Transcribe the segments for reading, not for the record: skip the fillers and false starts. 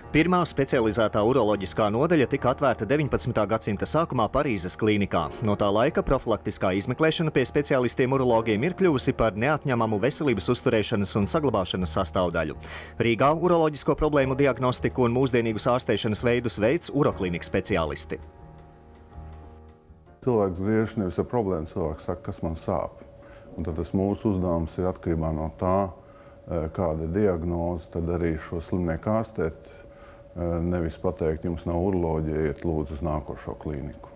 Pirmā specializētā uroloģiskā nodaļa tika atvērta 19. gadsimta sākumā Parīzes klīnikā. No tā laika profilaktiskā izmeklēšana pie speciālistiem urologiem ir kļuvusi par neatņemamu veselības uzturēšanas un saglabāšanas sastāvdaļu. Rīgā uroloģisko problēmu diagnostiku un mūsdienīgus ārstēšanas veidus veids uroklinikas speciālisti. Cilvēks griežas nevis ar problēmu, cilvēks saka, kas man sāp. Un tad tas mūsu uzdevums ir atkarībā no tā, kāda ir diagnoze, tad arī šo slimnieku ārstēt. Nevis pateikt, jums nav uroloģija, iet lūdzu uz nākošo klīniku.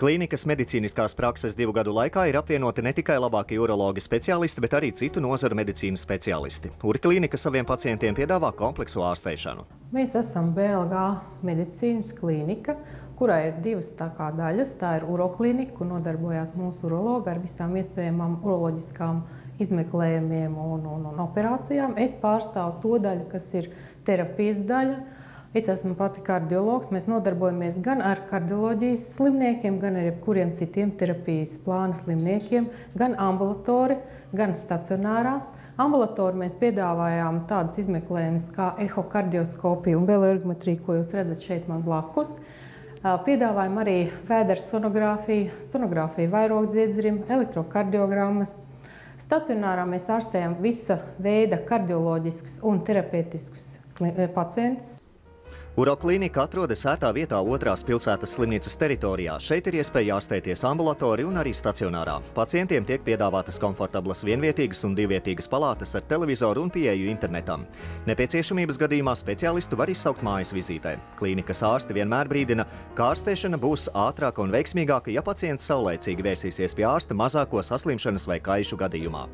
Klīnikas medicīniskās prakses 2 gadu laikā ir apvienoti ne tikai labākie urologi speciālisti, bet arī citu nozaru medicīnas speciālisti. Urklīnika saviem pacientiem piedāvā kompleksu ārstēšanu. Mēs esam BLG medicīnas klīnika, kurā ir 2 daļas. Tā ir uroklīnika, kur nodarbojās mūsu urologi ar visām iespējamām uroloģiskām izmeklējumiem un operācijām. Es pārstāvu to daļu, kas ir terapijas daļa. Es esmu pati kardiologs. Mēs nodarbojamies gan ar kardioloģijas slimniekiem, gan ar jebkuriem citiem terapijas plāna slimniekiem, gan ambulatori, gan stacionārā. Ambulatori mēs piedāvājām tādas izmeklējumus kā ehokardioskopiju un bioergometriju, ko jūs redzat šeit man blakus. Piedāvājam arī vēders sonogrāfiju, sonogrāfiju vairogdziedzrim, elektrokardiogrammas. Stacionārā mēs ārstējam visa veida kardioloģiskus un terapeitiskus pacientus. Uroklīnika atrodas ērtā vietā 2. pilsētas slimnīcas teritorijā. Šeit ir iespēja ārstēties ambulatori un arī stacionārā. Pacientiem tiek piedāvātas komfortablas vienvietīgas un divvietīgas palātas ar televizoru un pieeju internetam. Nepieciešamības gadījumā speciālistu var izsaukt mājas vizītē. Klīnikas ārsti vienmēr brīdina, ka ārstēšana būs ātrāka un veiksmīgāka, ja pacients saulēcīgi vērsīsies pie ārsta mazāko saslimšanas vai kaišu gadījumā.